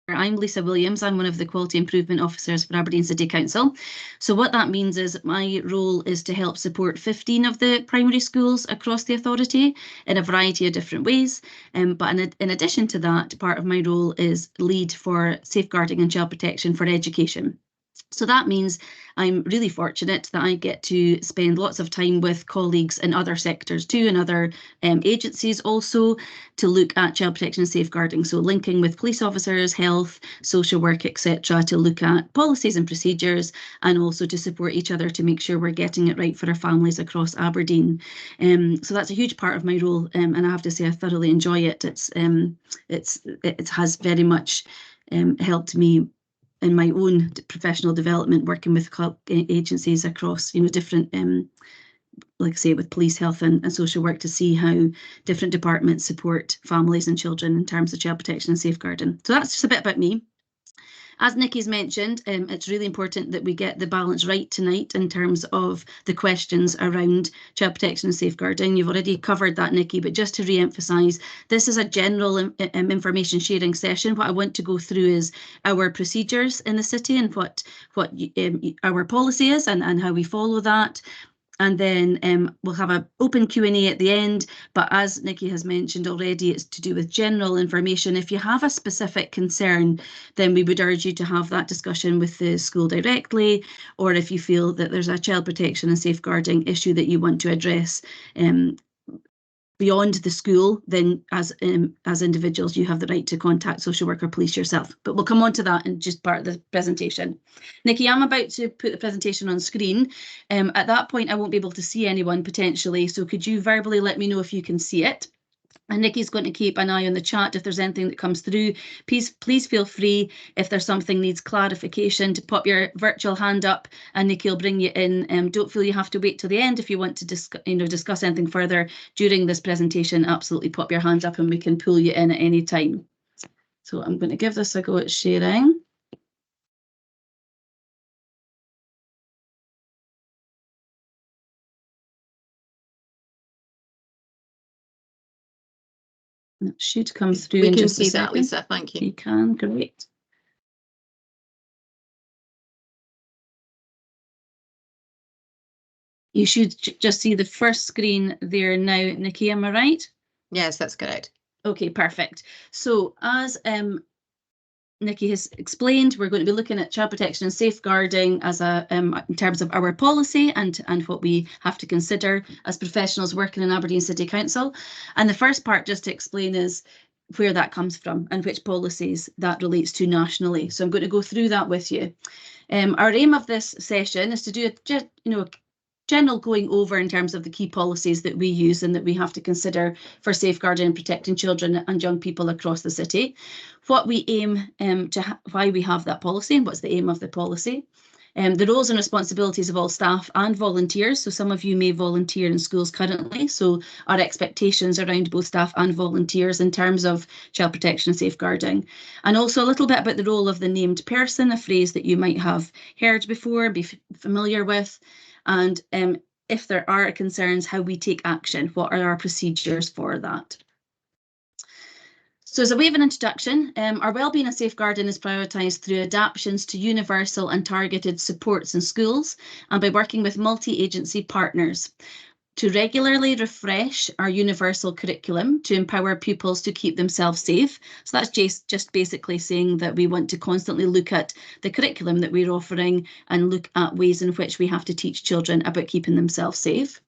I'm Lisa Williams. I'm one of the Quality Improvement Officers for Aberdeen City Council. So what that means is my role is to help support 15 of the primary schools across the authority in a variety of different ways. But in addition to that, part of my role is lead for safeguarding and child protection for education. So that means I'm really fortunate that I get to spend lots of time with colleagues in other sectors too, and other agencies also, to look at child protection and safeguarding. So linking with police officers, health, social work, etc., to look at policies and procedures, and also to support each other to make sure we're getting it right for our families across Aberdeen. So that's a huge part of my role, and I have to say I thoroughly enjoy it. It has very much helped me in my own professional development, working with agencies across, different, like I say, with police, health and social work, to see how different departments support families and children in terms of child protection and safeguarding. So that's just a bit about me. As Nikki's mentioned, it's really important that we get the balance right tonight in terms of the questions around child protection and safeguarding. You've already covered that, Nikki, but just to re-emphasise, this is a general information sharing session. What I want to go through is our procedures in the city and what our policy is and how we follow that. And then we'll have an open Q&A at the end. But as Nikki has mentioned already, it's to do with general information. If you have a specific concern, then we would urge you to have that discussion with the school directly, or if you feel that there's a child protection and safeguarding issue that you want to address beyond the school, then as individuals, you have the right to contact social work or police yourself. But we'll come on to that in just part of the presentation. Nikki, I'm about to put the presentation on screen. At that point, I won't be able to see anyone potentially. So could you verbally let me know if you can see it? And Nikki's going to keep an eye on the chat. If there's anything that comes through, please feel free, if there's something needs clarification, to pop your virtual hand up and Nikki will bring you in. Don't feel you have to wait till the end if you want to discuss anything further during this presentation. Absolutely pop your hand up and we can pull you in at any time. So I'm going to give this a go at sharing. It should come through. We can see that, Lisa. Thank you. You can, great. You should just see the first screen there now, Nikki, am I right? Yes, that's correct. Okay, perfect. So as Nikki has explained, we're going to be looking at child protection and safeguarding as in terms of our policy and what we have to consider as professionals working in Aberdeen City Council. And the first part, just to explain, is where that comes from and which policies that relates to nationally. So I'm going to go through that with you. Our aim of this session is to do a general going over in terms of the key policies that we use and that we have to consider for safeguarding and protecting children and young people across the city. What we aim why we have that policy and what's the aim of the policy. The roles and responsibilities of all staff and volunteers. So some of you may volunteer in schools currently. So our expectations around both staff and volunteers in terms of child protection and safeguarding. And also a little bit about the role of the named person, a phrase that you might have heard before, be familiar with. And if there are concerns, how we take action, what are our procedures for that? So as a way of an introduction, our wellbeing and safeguarding is prioritised through adaptations to universal and targeted supports in schools and by working with multi-agency partners to regularly refresh our universal curriculum to empower pupils to keep themselves safe. So that's just basically saying that we want to constantly look at the curriculum that we're offering and look at ways in which we have to teach children about keeping themselves safe.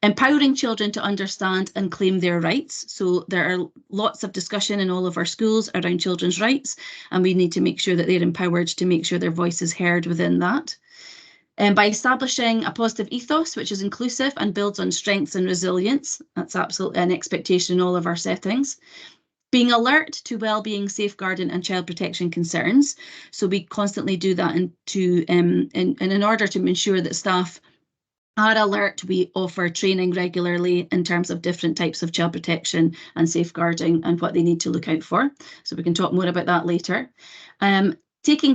Empowering children to understand and claim their rights. So there are lots of discussion in all of our schools around children's rights, and we need to make sure that they're empowered to make sure their voice is heard within that. And by establishing a positive ethos, which is inclusive and builds on strengths and resilience, that's absolutely an expectation in all of our settings. Being alert to wellbeing, safeguarding and child protection concerns. So we constantly do that in order to ensure that staff are alert, we offer training regularly in terms of different types of child protection and safeguarding and what they need to look out for. So we can talk more about that later. Taking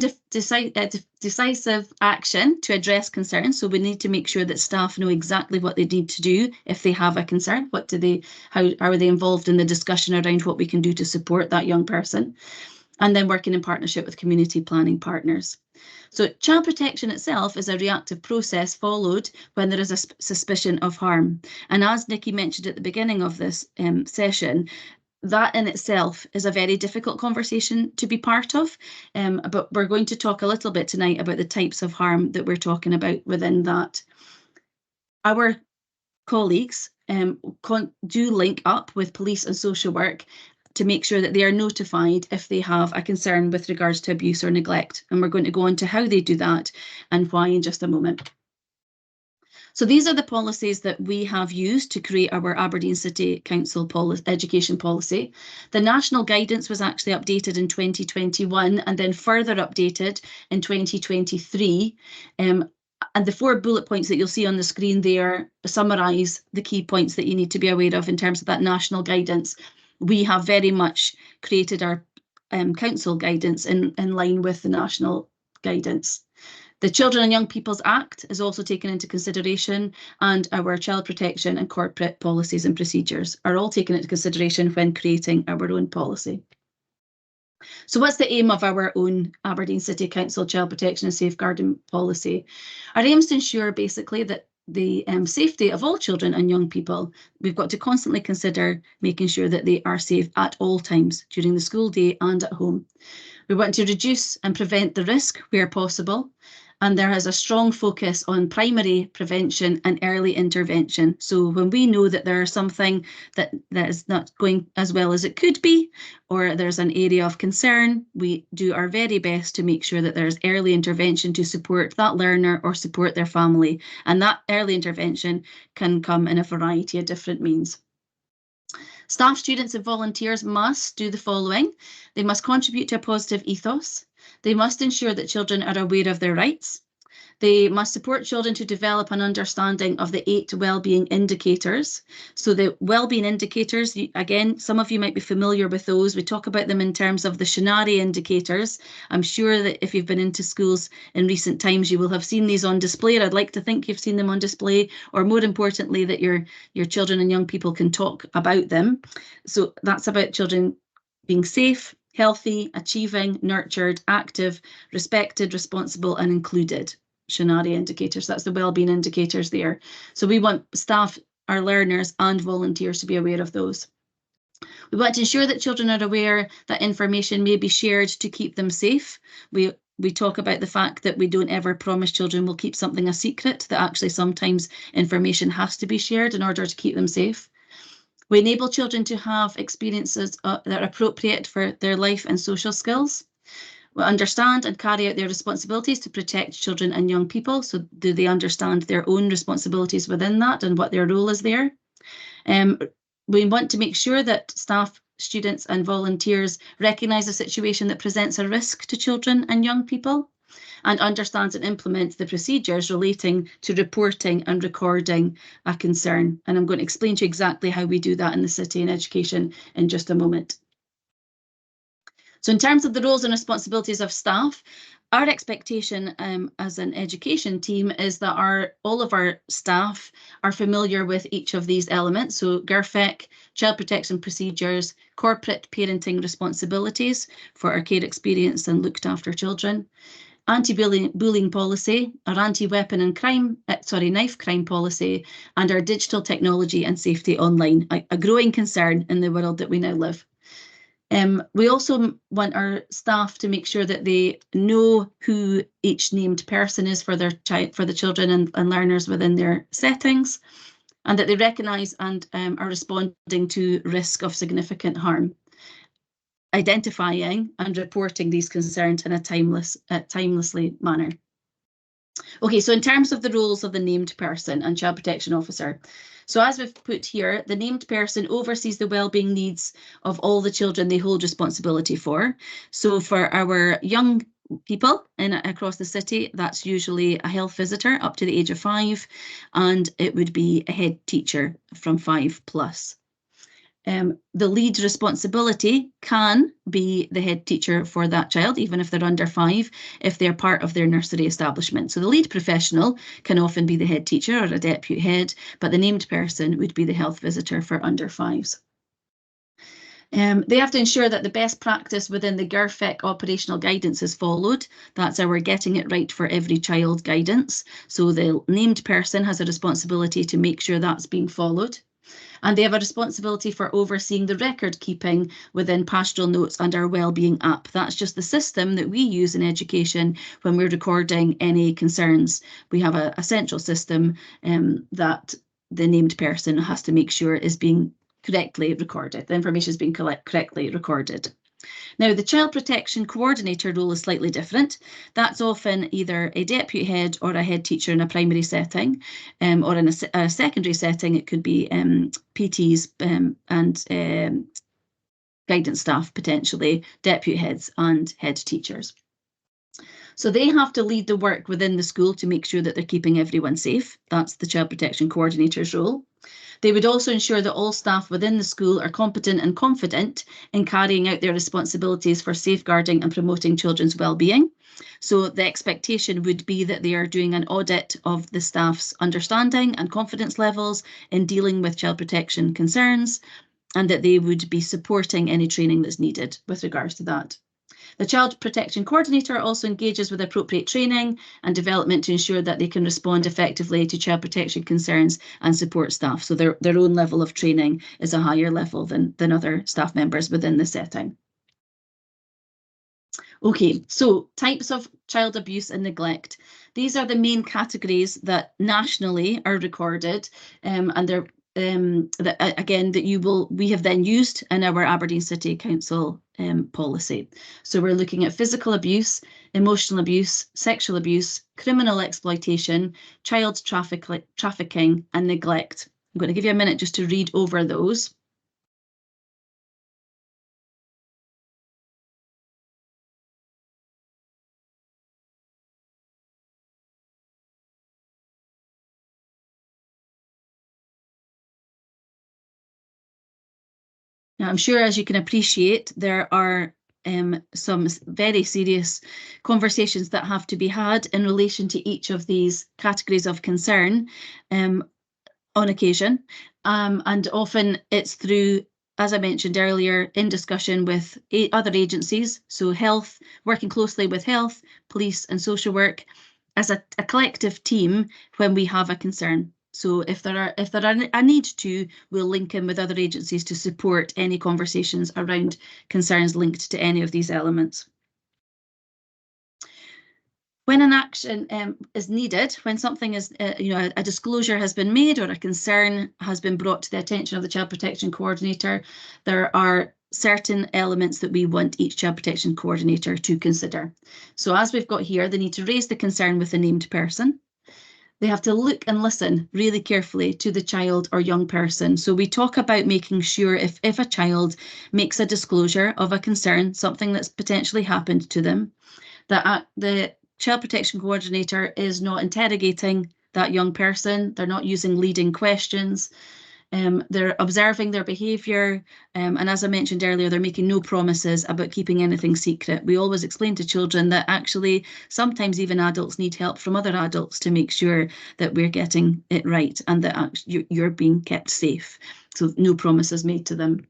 decisive action to address concerns. So we need to make sure that staff know exactly what they need to do if they have a concern. How are they involved in the discussion around what we can do to support that young person? and then working in partnership with community planning partners. So child protection itself is a reactive process followed when there is a suspicion of harm. And as Nikki mentioned at the beginning of this session, that in itself is a very difficult conversation to be part of, but we're going to talk a little bit tonight about the types of harm that we're talking about within that. Our colleagues do link up with police and social work to make sure that they are notified if they have a concern with regards to abuse or neglect. And we're going to go into how they do that and why in just a moment. So these are the policies that we have used to create our Aberdeen City Council education policy. The national guidance was actually updated in 2021 and then further updated in 2023. And the 4 bullet points that you'll see on the screen there summarise the key points that you need to be aware of in terms of that national guidance. We have very much created our council guidance in line with the national guidance. The Children and Young People's Act is also taken into consideration, and our child protection and corporate policies and procedures are all taken into consideration when creating our own policy. So what's the aim of our own Aberdeen City Council Child Protection and Safeguarding Policy? Our aim is to ensure basically that the safety of all children and young people. We've got to constantly consider making sure that they are safe at all times during the school day and at home. We want to reduce and prevent the risk where possible. And there is a strong focus on primary prevention and early intervention. So when we know that there is something that is not going as well as it could be, or there's an area of concern, we do our very best to make sure that there's early intervention to support that learner or support their family. And that early intervention can come in a variety of different means. Staff, students and volunteers must do the following. They must contribute to a positive ethos. They must ensure that children are aware of their rights. They must support children to develop an understanding of the 8 wellbeing indicators. So the wellbeing indicators, again, some of you might be familiar with those. We talk about them in terms of the Shinari indicators. I'm sure that if you've been into schools in recent times, you will have seen these on display. I'd like to think you've seen them on display, or more importantly, that your children and young people can talk about them. So that's about children being safe, healthy, achieving, nurtured, active, respected, responsible, and included. Shinari indicators, that's the wellbeing indicators there. So we want staff, our learners and volunteers to be aware of those. We want to ensure that children are aware that information may be shared to keep them safe. We talk about the fact that we don't ever promise children we'll keep something a secret, that actually sometimes information has to be shared in order to keep them safe. We enable children to have experiences that are appropriate for their life and social skills. We understand and carry out their responsibilities to protect children and young people. So do they understand their own responsibilities within that and what their role is there? We want to make sure that staff, students and volunteers recognise a situation that presents a risk to children and young people and understands and implements the procedures relating to reporting and recording a concern. And I'm going to explain to you exactly how we do that in the City and Education in just a moment. So in terms of the roles and responsibilities of staff, our expectation as an education team is that all of our staff are familiar with each of these elements. So GIRFEC, child protection procedures, corporate parenting responsibilities for our care experience and looked after children, anti-bullying policy, our anti-weapon and knife crime policy, and our digital technology and safety online, a growing concern in the world that we now live. We also want our staff to make sure that they know who each named person is for the children and learners within their settings, and that they recognise and are responding to risk of significant harm, identifying and reporting these concerns in a timelessly manner. Okay, so in terms of the roles of the named person and child protection officer, so as we've put here, the named person oversees the wellbeing needs of all the children they hold responsibility for. So for our young people across the city, that's usually a health visitor up to the age of 5, and it would be a head teacher from 5+. The lead responsibility can be the head teacher for that child, even if they're under 5, if they're part of their nursery establishment. So the lead professional can often be the head teacher or a deputy head, but the named person would be the health visitor for under 5s. They have to ensure that the best practice within the GERFIC operational guidance is followed. That's our getting it right for every child guidance. So the named person has a responsibility to make sure that's being followed. And they have a responsibility for overseeing the record keeping within Pastoral Notes and our Wellbeing app. That's just the system that we use in education when we're recording any concerns. We have a central system that the named person has to make sure is being correctly recorded. The information is being correctly recorded. Now, the Child Protection Coordinator role is slightly different. That's often either a deputy head or a head teacher in a primary setting, or in a secondary setting, it could be PTs and guidance staff, potentially, deputy heads and head teachers. So they have to lead the work within the school to make sure that they're keeping everyone safe. That's the Child Protection Coordinator's role. They would also ensure that all staff within the school are competent and confident in carrying out their responsibilities for safeguarding and promoting children's well-being. So the expectation would be that they are doing an audit of the staff's understanding and confidence levels in dealing with child protection concerns, and that they would be supporting any training that's needed with regards to that. The Child Protection Coordinator also engages with appropriate training and development to ensure that they can respond effectively to child protection concerns and support staff. So their own level of training is a higher level than other staff members within the setting. Okay, so types of child abuse and neglect. These are the main categories that nationally are recorded, and they're that we have then used in our Aberdeen City Council policy. So we're looking at physical abuse, emotional abuse, sexual abuse, criminal exploitation, child trafficking, and neglect. I'm going to give you a minute just to read over those. Now, I'm sure, as you can appreciate, there are some very serious conversations that have to be had in relation to each of these categories of concern on occasion. And often it's through, as I mentioned earlier, in discussion with other agencies, so health, working closely with health, police and social work as a collective team when we have a concern. So if there are a need to, we'll link in with other agencies to support any conversations around concerns linked to any of these elements. When an action is needed, when something is, a disclosure has been made or a concern has been brought to the attention of the Child Protection Coordinator, there are certain elements that we want each Child Protection Coordinator to consider. So as we've got here, they need to raise the concern with the named person. They have to look and listen really carefully to the child or young person. So we talk about making sure if a child makes a disclosure of a concern, something that's potentially happened to them, that the Child Protection Coordinator is not interrogating that young person. They're not using leading questions. They're observing their behaviour, and as I mentioned earlier, they're making no promises about keeping anything secret. We always explain to children that actually sometimes even adults need help from other adults to make sure that we're getting it right and that you're being kept safe. So no promises made to them.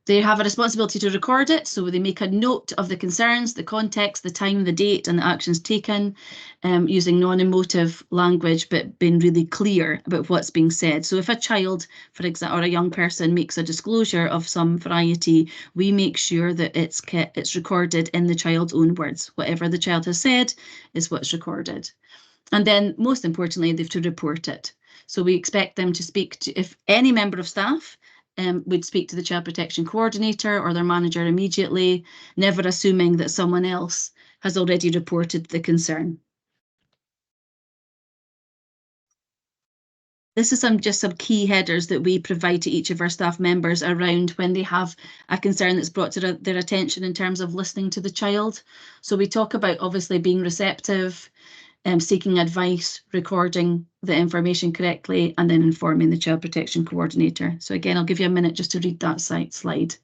They have a responsibility to record it, so they make a note of the concerns, the context, the time, the date, and the actions taken, using non-emotive language, but being really clear about what's being said. So if a child, for example, or a young person makes a disclosure of some variety, we make sure that it's recorded in the child's own words. Whatever the child has said is what's recorded. And then, most importantly, they have to report it. So we expect them to speak to, if any member of staff would speak to the Child Protection Coordinator or their manager immediately, never assuming that someone else has already reported the concern. This is just some key headers that we provide to each of our staff members around when they have a concern that's brought to their attention in terms of listening to the child. So we talk about obviously being receptive, seeking advice, recording the information correctly, and then informing the Child Protection Coordinator. So again, I'll give you a minute just to read that slide.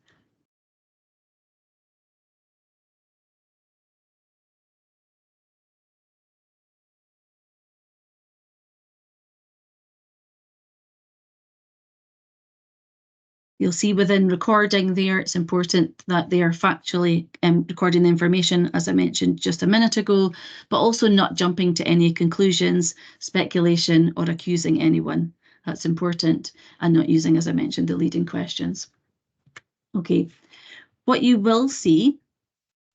You'll see within recording there, it's important that they are factually recording the information, as I mentioned just a minute ago, but also not jumping to any conclusions, speculation, or accusing anyone. That's important, and not using, as I mentioned, the leading questions. Okay, what you will see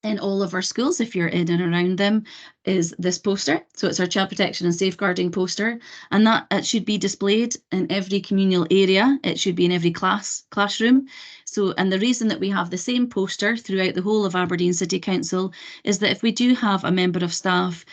in all of our schools, if you're in and around them, is this poster. So it's our child protection and safeguarding poster, and that it should be displayed in every communal area. It should be in every classroom. So, and the reason that we have the same poster throughout the whole of Aberdeen City Council is that if we do have a member of staff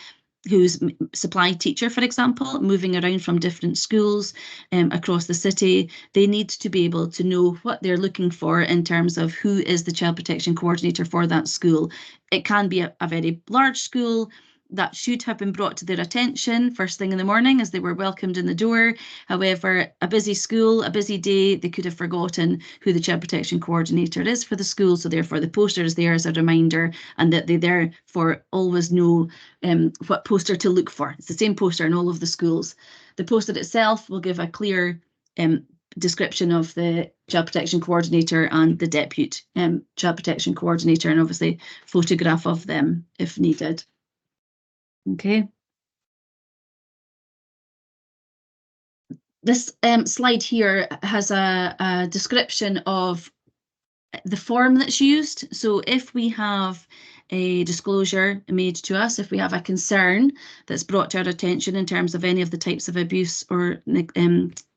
who's supply teacher, for example, moving around from different schools across the city, they need to be able to know what they're looking for in terms of who is the child protection coordinator for that school. It can be a very large school that should have been brought to their attention first thing in the morning as they were welcomed in the door. However, a busy school, a busy day, they could have forgotten who the child protection coordinator is for the school. So therefore the poster is there as a reminder, and that they therefore always know what poster to look for. It's the same poster in all of the schools. The poster itself will give a clear description of the child protection coordinator and the deputy child protection coordinator, and obviously photograph of them if needed. Okay. This slide here has a description of the form that's used. So if we have a disclosure made to us, if we have a concern that's brought to our attention in terms of any of the types of abuse or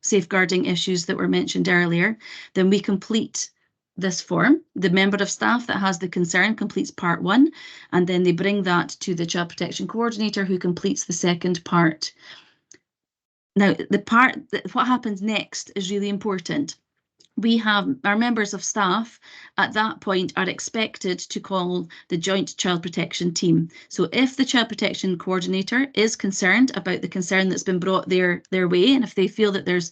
safeguarding issues that were mentioned earlier, then we complete this form. The member of staff that has the concern completes part 1, and then they bring that to the child protection coordinator, who completes the second part. Now, what happens next is really important. We have our members of staff at that point are expected to call the joint child protection team. So if the child protection coordinator is concerned about the concern that's been brought their way, and if they feel that there's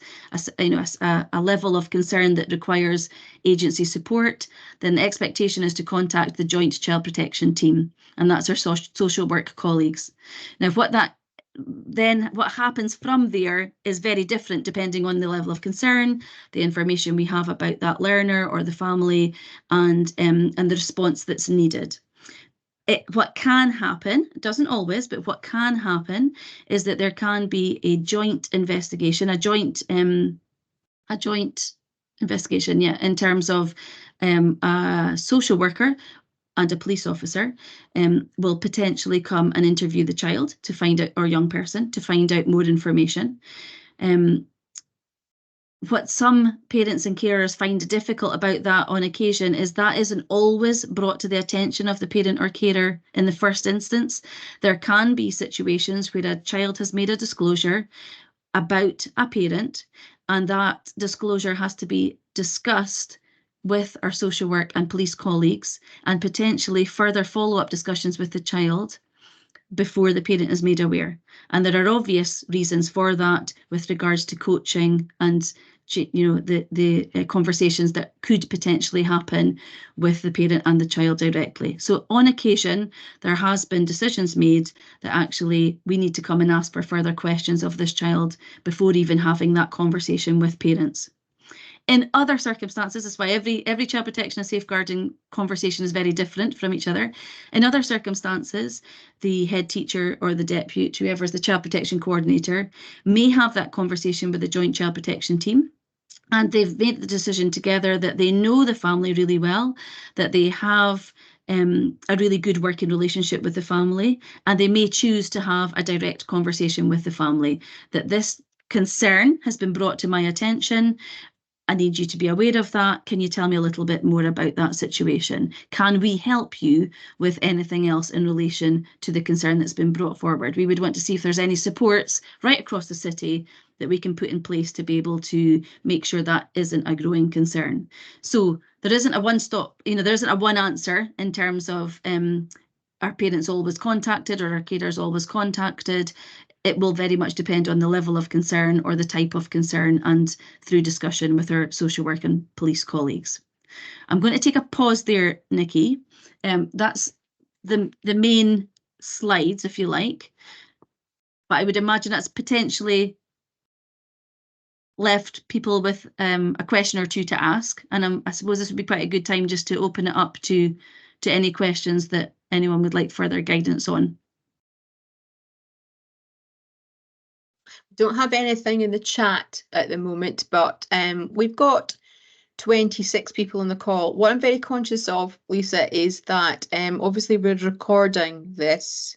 a level of concern that requires agency support, then the expectation is to contact the joint child protection team, and that's our social work colleagues. Now, what happens from there is very different depending on the level of concern, the information we have about that learner or the family, and the response that's needed. What can happen, it doesn't always, but what can happen is that there can be a joint investigation, a joint investigation, yeah, in terms of a social worker and a police officer will potentially come and interview the child to find out, or young person, to find out more information. What some parents and carers find difficult about that on occasion is that isn't always brought to the attention of the parent or carer in the first instance. There can be situations where a child has made a disclosure about a parent, and that disclosure has to be discussed with our social work and police colleagues, and potentially further follow-up discussions with the child before the parent is made aware. And there are obvious reasons for that with regards to coaching and the conversations that could potentially happen with the parent and the child directly. So on occasion, there has been decisions made that actually we need to come and ask for further questions of this child before even having that conversation with parents. In other circumstances, that's why every child protection and safeguarding conversation is very different from each other. In other circumstances, the head teacher or the deputy, whoever is the child protection coordinator, may have that conversation with the joint child protection team. And they've made the decision together that they know the family really well, that they have a really good working relationship with the family, and they may choose to have a direct conversation with the family, that this concern has been brought to my attention. I need you to be aware of that. Can you tell me a little bit more about that situation? Can we help you with anything else in relation to the concern that's been brought forward? We would want to see if there's any supports right across the city that we can put in place to be able to make sure that isn't a growing concern. So there isn't a one-stop, there isn't a one answer in terms of our parents always contacted or our carers always contacted. It will very much depend on the level of concern or the type of concern, and through discussion with our social work and police colleagues. I'm going to take a pause there, Nikki. That's the main slides, if you like, but I would imagine that's potentially left people with a question or two to ask, and I suppose this would be quite a good time just to open it up to any questions that anyone would like further guidance on. Don't have anything in the chat at the moment, but we've got 26 people on the call. What I'm very conscious of, Lisa, is that obviously we're recording this,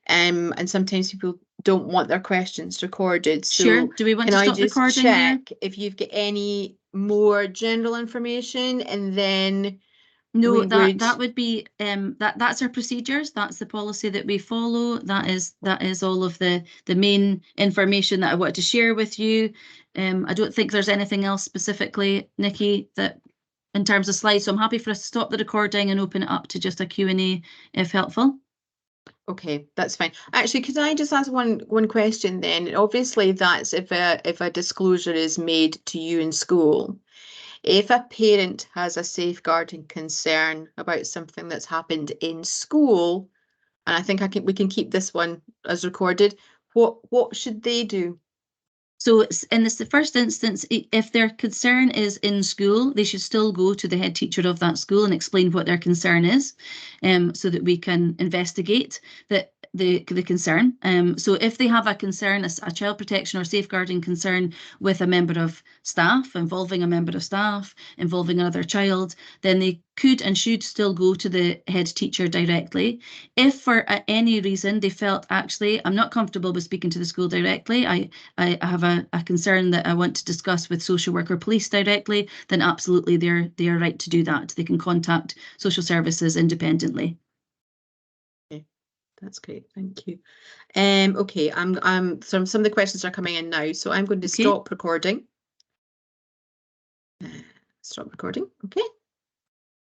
and sometimes people don't want their questions recorded. So sure. Do we want to stop recording there? If you've got any more general information, and then no, that would be that's our procedures. That's the policy that we follow. That is all of the main information that I wanted to share with you. I don't think there's anything else specifically, Nikki, that in terms of slides. So I'm happy for us to stop the recording and open it up to just a Q&A if helpful. Okay, that's fine. Actually, could I just ask one question then? Obviously, that's if a disclosure is made to you in school. If a parent has a safeguarding concern about something that's happened in school, and I think we can keep this one as recorded, what should they do? So in the first instance, if their concern is in school, they should still go to the head teacher of that school and explain what their concern is, so that we can investigate the concern. So if they have a concern, a child protection or safeguarding concern with a member of staff, involving a member of staff, involving another child, then they could and should still go to the head teacher directly. If for any reason they felt, actually, I'm not comfortable with speaking to the school directly, I have a concern that I want to discuss with social work or police directly, then absolutely they are right to do that. They can contact social services independently. Okay, that's great, thank you. Okay, some of the questions are coming in now, so I'm going to stop recording. Stop recording. Okay.